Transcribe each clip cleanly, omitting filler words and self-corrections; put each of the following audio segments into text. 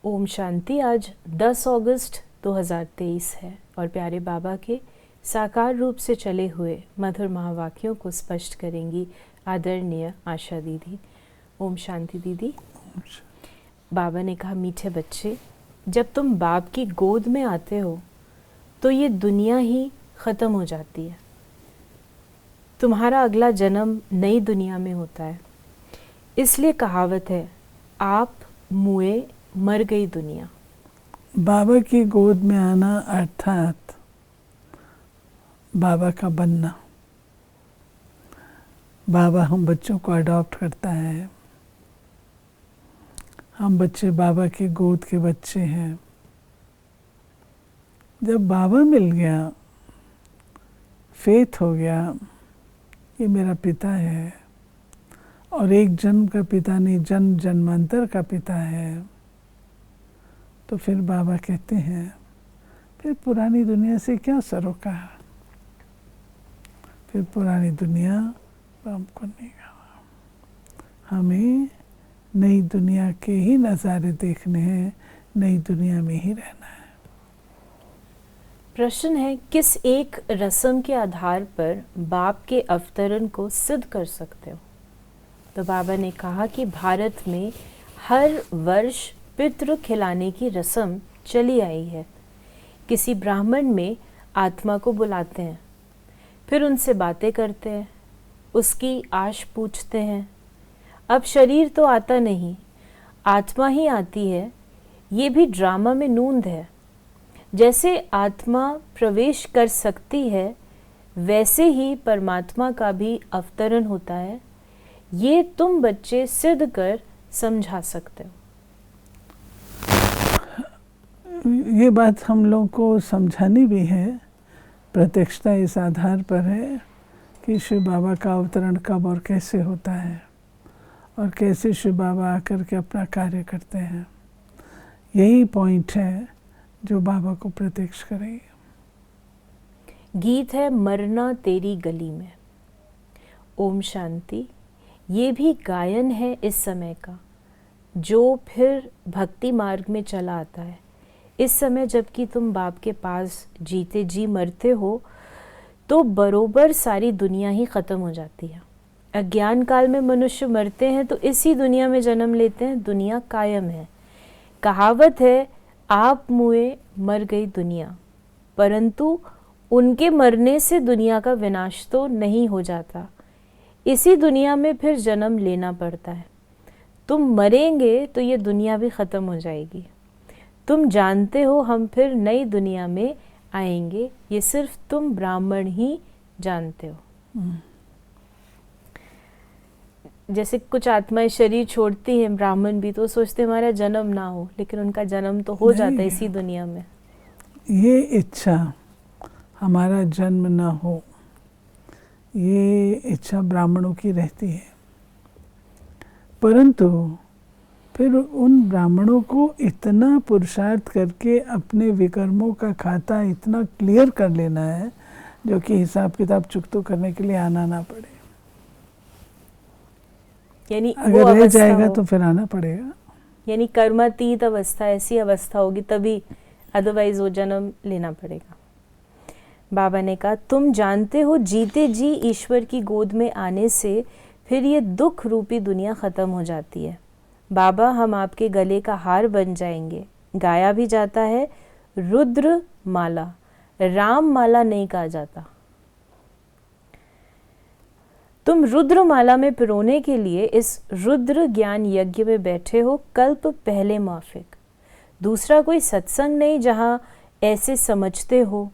ओम शांति। आज 10 अगस्त 2023 है और प्यारे बाबा के साकार रूप से चले हुए मधुर महावाक्यों को स्पष्ट करेंगी आदरणीय आशा दीदी। ओम शांति दीदी। बाबा ने कहा, मीठे बच्चे, जब तुम बाप की गोद में आते हो तो ये दुनिया ही ख़त्म हो जाती है। तुम्हारा अगला जन्म नई दुनिया में होता है। इसलिए कहावत है, आप मुए मर गई दुनिया। बाबा की गोद में आना अर्थात बाबा का बनना। बाबा हम बच्चों को अडॉप्ट करता है। हम बच्चे बाबा की गोद के बच्चे हैं। जब बाबा मिल गया, फेथ हो गया, ये मेरा पिता है और एक जन्म का पिता नहीं, जन्म जन्मांतर का पिता है, तो फिर बाबा कहते हैं, फिर पुरानी दुनिया से क्या सरोकार, फिर पुरानी दुनिया हमको नहीं कहा। हमें नई दुनिया के ही नज़ारे देखने हैं, नई दुनिया में ही रहना है। प्रश्न है, किस एक रस्म के आधार पर बाप के अवतरण को सिद्ध कर सकते हो? तो बाबा ने कहा कि भारत में हर वर्ष पितृ खिलाने की रस्म चली आई है। किसी ब्राह्मण में आत्मा को बुलाते हैं, फिर उनसे बातें करते हैं, उसकी आश पूछते हैं। अब शरीर तो आता नहीं, आत्मा ही आती है। ये भी ड्रामा में नूंद है। जैसे आत्मा प्रवेश कर सकती है, वैसे ही परमात्मा का भी अवतरण होता है। ये तुम बच्चे सिद्ध कर समझा सकते हो। ये बात हम लोग को समझानी भी है। प्रत्यक्षता इस आधार पर है कि शिव बाबा का अवतरण कब और कैसे होता है और कैसे शिव बाबा आकर के अपना कार्य करते हैं। यही पॉइंट है जो बाबा को प्रत्यक्ष करेगी। गीत है मरना तेरी गली में। ओम शांति। ये भी गायन है इस समय का, जो फिर भक्ति मार्ग में चला आता है। इस समय जबकि तुम बाप के पास जीते जी मरते हो, तो बरोबर सारी दुनिया ही ख़त्म हो जाती है। अज्ञान काल में मनुष्य मरते हैं तो इसी दुनिया में जन्म लेते हैं। दुनिया कायम है। कहावत है, आप मुए मर गई दुनिया, परंतु उनके मरने से दुनिया का विनाश तो नहीं हो जाता। इसी दुनिया में फिर जन्म लेना पड़ता है। तुम मरेंगे तो ये दुनिया भी ख़त्म हो जाएगी। तुम जानते हो हम फिर नई दुनिया में आएंगे, ये सिर्फ तुम ब्राह्मण ही जानते हो। जैसे कुछ आत्माएं शरीर छोड़ती हैं, ब्राह्मण भी, तो सोचते हमारा जन्म ना हो, लेकिन उनका जन्म तो हो जाता है इसी दुनिया में। ये इच्छा हमारा जन्म ना हो, ये इच्छा ब्राह्मणों की रहती है। परंतु फिर उन ब्राह्मणों को इतना पुरुषार्थ करके अपने विकर्मों का खाता इतना क्लियर कर लेना है, जो कि हिसाब किताब चुकतो करने के लिए आना ना पड़े। यानी अगर रह जाएगा तो फिर आना पड़ेगा। यानी कर्मातीत अवस्था, ऐसी अवस्था होगी तभी, अदरवाइज वो जन्म लेना पड़ेगा। बाबा ने कहा, तुम जानते हो जीते जी ईश्वर की गोद में आने से फिर ये दुख रूपी दुनिया ख़त्म हो जाती है। बाबा, हम आपके गले का हार बन जाएंगे। गाया भी जाता है, रुद्र माला, राम माला नहीं कहा जाता। तुम रुद्र माला में पिरोने के लिए इस रुद्र ज्ञान यज्ञ में बैठे हो, कल्प पहले माफिक। दूसरा कोई सत्संग नहीं जहां ऐसे समझते हो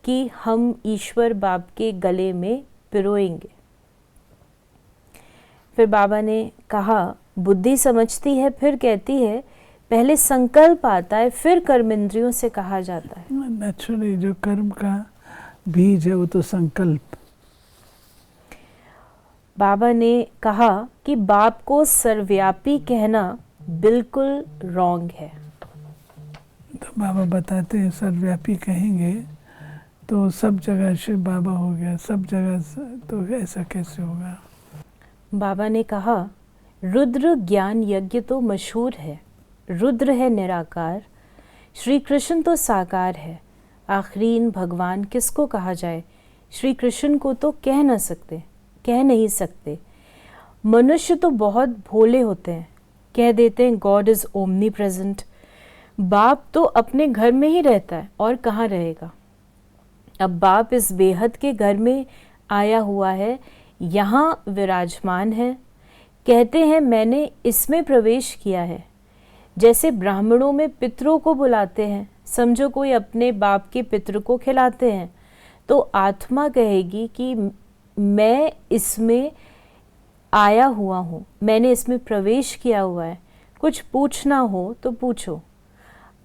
कि हम ईश्वर बाप के गले में पिरोएंगे। फिर बाबा ने कहा, बुद्धि समझती है, फिर कहती है, पहले संकल्प आता है, फिर कर्म इंद्रियों से कहा जाता है। नेचुरली जो कर्म का बीज है वो तो संकल्प। बाबा ने कहा कि बाप को सर्वव्यापी कहना बिल्कुल रॉन्ग है। तो बाबा बताते हैं, सर्वव्यापी कहेंगे तो सब जगह शिव बाबा हो गया, सब जगह, तो ऐसा कैसे होगा? बाबा ने कहा, रुद्र ज्ञान यज्ञ तो मशहूर है, रुद्र है निराकार, श्री कृष्ण तो साकार है। आखरीन भगवान किसको कहा जाए, श्री कृष्ण को तो कह नहीं सकते। मनुष्य तो बहुत भोले होते हैं, कह देते हैं गॉड इज ओमनी प्रेजेंट। बाप तो अपने घर में ही रहता है और कहाँ रहेगा। अब बाप इस बेहद के घर में आया हुआ है, यहाँ विराजमान है। कहते हैं मैंने इसमें प्रवेश किया है। जैसे ब्राह्मणों में पितरों को बुलाते हैं, समझो कोई अपने बाप के पितर को खिलाते हैं, तो आत्मा कहेगी कि मैं इसमें आया हुआ हूँ, मैंने इसमें प्रवेश किया हुआ है, कुछ पूछना हो तो पूछो।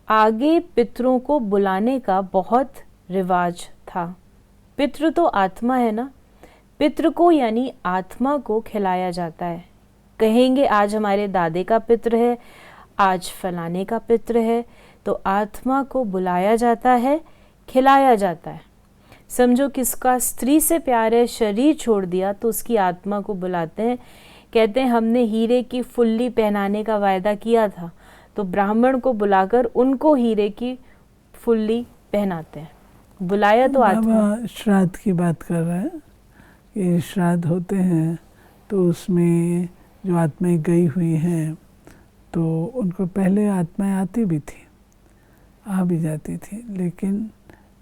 आगे पितरों को बुलाने का बहुत रिवाज था। पितृ तो आत्मा है ना, पितृ को यानी आत्मा को खिलाया जाता है। कहेंगे आज हमारे दादे का पितृ है, आज फलाने का पितृ है, तो आत्मा को बुलाया जाता है, खिलाया जाता है। समझो किसका स्त्री से प्यार है, शरीर छोड़ दिया तो उसकी आत्मा को बुलाते हैं। कहते हैं हमने हीरे की फुल्ली पहनाने का वायदा किया था, तो ब्राह्मण को बुलाकर उनको हीरे की फुल्ली पहनाते हैं। बुलाया तो आत्मा। श्राद्ध की बात कर रहे हैं कि श्राद्ध होते हैं तो उसमें जो आत्माएं गई हुई हैं तो उनको पहले आत्माएं आती भी थी, आ भी जाती थी, लेकिन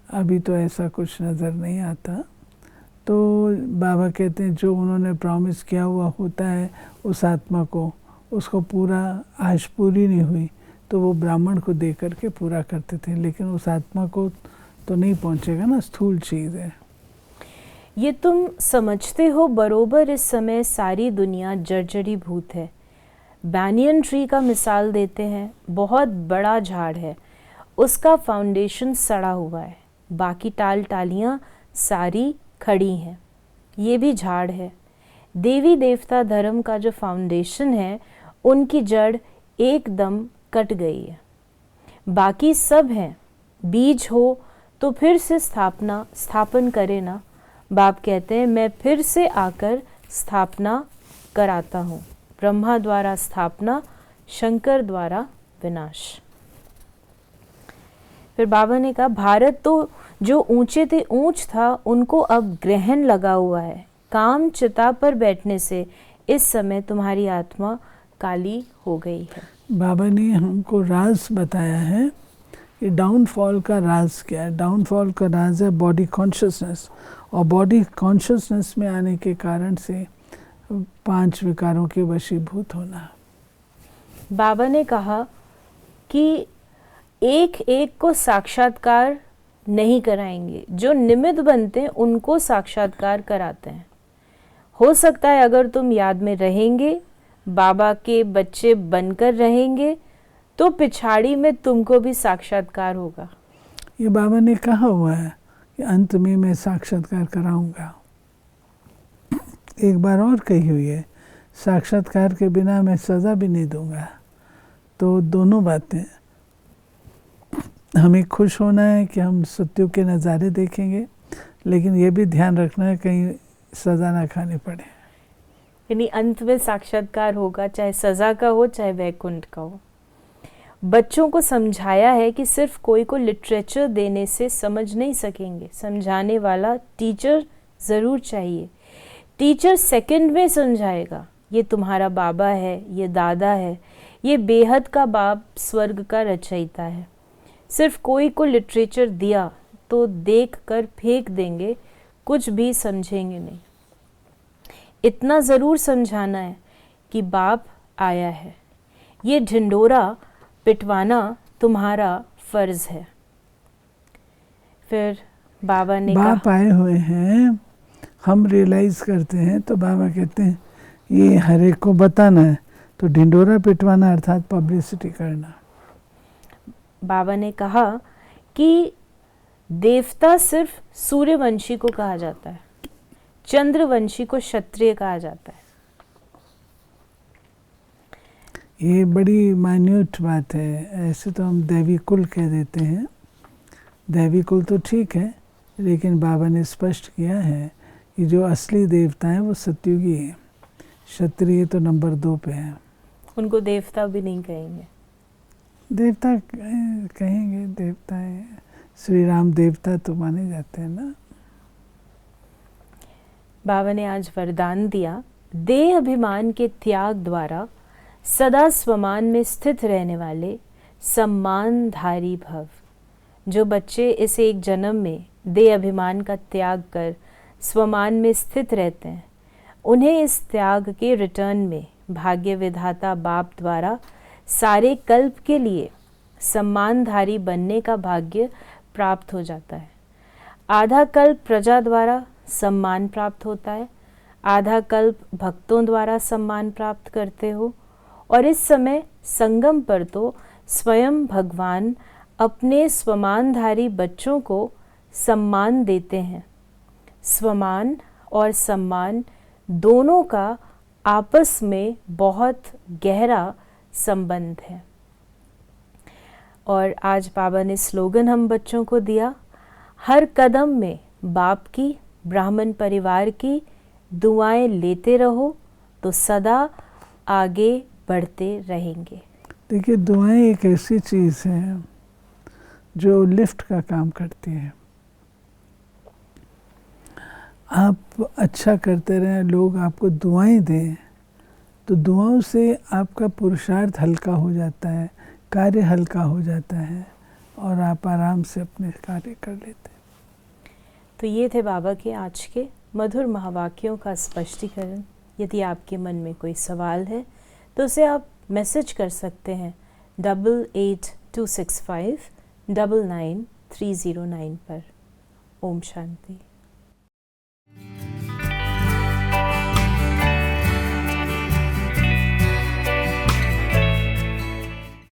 अभी तो ऐसा कुछ नज़र नहीं आता। तो बाबा कहते हैं जो उन्होंने प्रॉमिस किया हुआ होता है उस आत्मा को, उसको पूरा आज पूरी नहीं हुई तो वो ब्राह्मण को दे करके पूरा करते थे, लेकिन उस आत्मा को तो नहीं पहुंचेगा ना, स्थूल चीज़ है। ये तुम समझते हो बरोबर इस समय सारी दुनिया जर्जरी भूत है। बैनियन ट्री का मिसाल देते हैं, बहुत बड़ा झाड़ है, उसका फाउंडेशन सड़ा हुआ है, बाकी टालियाँ सारी खड़ी हैं। ये भी झाड़ है। देवी देवता धर्म का जो फाउंडेशन है उनकी जड़ एकदम कट गई है, बाकी सब हैं। बीज हो तो फिर से स्थापन करे ना। बाप कहते हैं मैं फिर से आकर स्थापना कराता हूँ। ब्रह्मा द्वारा स्थापना, शंकर द्वारा विनाश। फिर बाबा ने कहा भारत तो जो ऊंचे थे ऊंच था, उनको अब ग्रहण लगा हुआ है। काम चिता पर बैठने से इस समय तुम्हारी आत्मा काली हो गई है। बाबा ने हमको राज बताया है कि डाउनफॉल का राज क्या है। डाउनफॉल का राज है बॉडी कॉन्शियसनेस, और बॉडी कॉन्शियसनेस में आने के कारण से 5 विकारों के वशीभूत होना। बाबा ने कहा कि एक एक को साक्षात्कार नहीं कराएंगे, जो निमित्त बनते हैं उनको साक्षात्कार कराते हैं। हो सकता है अगर तुम याद में रहेंगे, बाबा के बच्चे बनकर रहेंगे, तो पिछाड़ी में तुमको भी साक्षात्कार होगा। ये बाबा ने कहा हुआ है कि अंत में मैं साक्षात्कार कराऊंगा। एक बार और कही हुई है, साक्षात्कार के बिना मैं सज़ा भी नहीं दूंगा। तो दोनों बातें, हमें खुश होना है कि हम सत्यों के नज़ारे देखेंगे, लेकिन ये भी ध्यान रखना है कहीं सज़ा ना खानी पड़े। यानी अंत में साक्षात्कार होगा, चाहे सज़ा का हो चाहे वैकुंठ का हो। बच्चों को समझाया है कि सिर्फ कोई को लिटरेचर देने से समझ नहीं सकेंगे, समझाने वाला टीचर ज़रूर चाहिए। टीचर सेकंड में समझाएगा, ये तुम्हारा बाबा है, ये दादा है, ये बेहद का बाप स्वर्ग का रचयिता है। सिर्फ कोई को लिटरेचर दिया तो देख कर फेंक देंगे, कुछ भी समझेंगे नहीं। इतना ज़रूर समझाना है कि बाप आया है, ये ढिंडोरा पिटवाना तुम्हारा फ़र्ज़ है। फिर बाबा ने कहा बाप आए हुए हैं, हम रियलाइज़ करते हैं तो बाबा कहते हैं ये हर एक को बताना है, तो ढिंडोरा पिटवाना अर्थात पब्लिसिटी करना। बाबा ने कहा कि देवता सिर्फ सूर्यवंशी को कहा जाता है, चंद्रवंशी को क्षत्रिय कहा जाता है। ये बड़ी माइन्यूट बात है। ऐसे तो हम दैवी कुल कह देते हैं, दैवी कुल तो ठीक है, लेकिन बाबा ने स्पष्ट किया है कि जो असली देवता हैं वो सतयुगी हैं, क्षत्रिय तो नंबर 2 पे हैं। उनको देवता भी नहीं कहेंगे। देवता कहेंगे, देवता है, श्री राम देवता तो माने जाते हैं ना। बाबा ने आज वरदान दिया, देह अभिमान के त्याग द्वारा सदा स्वमान में स्थित रहने वाले सम्मानधारी भव। जो बच्चे इस एक जन्म में देह अभिमान का त्याग कर स्वमान में स्थित रहते हैं, उन्हें इस त्याग के रिटर्न में भाग्य विधाता बाप द्वारा सारे कल्प के लिए सम्मानधारी बनने का भाग्य प्राप्त हो जाता है। आधा कल्प प्रजा द्वारा सम्मान प्राप्त होता है, आधा कल्प भक्तों द्वारा सम्मान प्राप्त करते हो, और इस समय संगम पर तो स्वयं भगवान अपने स्वमानधारी बच्चों को सम्मान देते हैं। स्वमान और सम्मान दोनों का आपस में बहुत गहरा संबंध है। और आज बाबा ने स्लोगन हम बच्चों को दिया, हर कदम में बाप की, ब्राह्मण परिवार की दुआएं लेते रहो तो सदा आगे बढ़ते रहेंगे। देखिए, दुआएं एक ऐसी चीज़ है जो लिफ्ट का काम करती है। आप अच्छा करते रहें, लोग आपको दुआएं दें, तो दुआओं से आपका पुरुषार्थ हल्का हो जाता है, कार्य हल्का हो जाता है और आप आराम से अपने कार्य कर लेते हैं। तो ये थे बाबा के आज के मधुर महावाक्यों का स्पष्टीकरण। यदि आपके मन में कोई सवाल है तो उसे आप मैसेज कर सकते हैं 8826599309 पर। ओम शांति।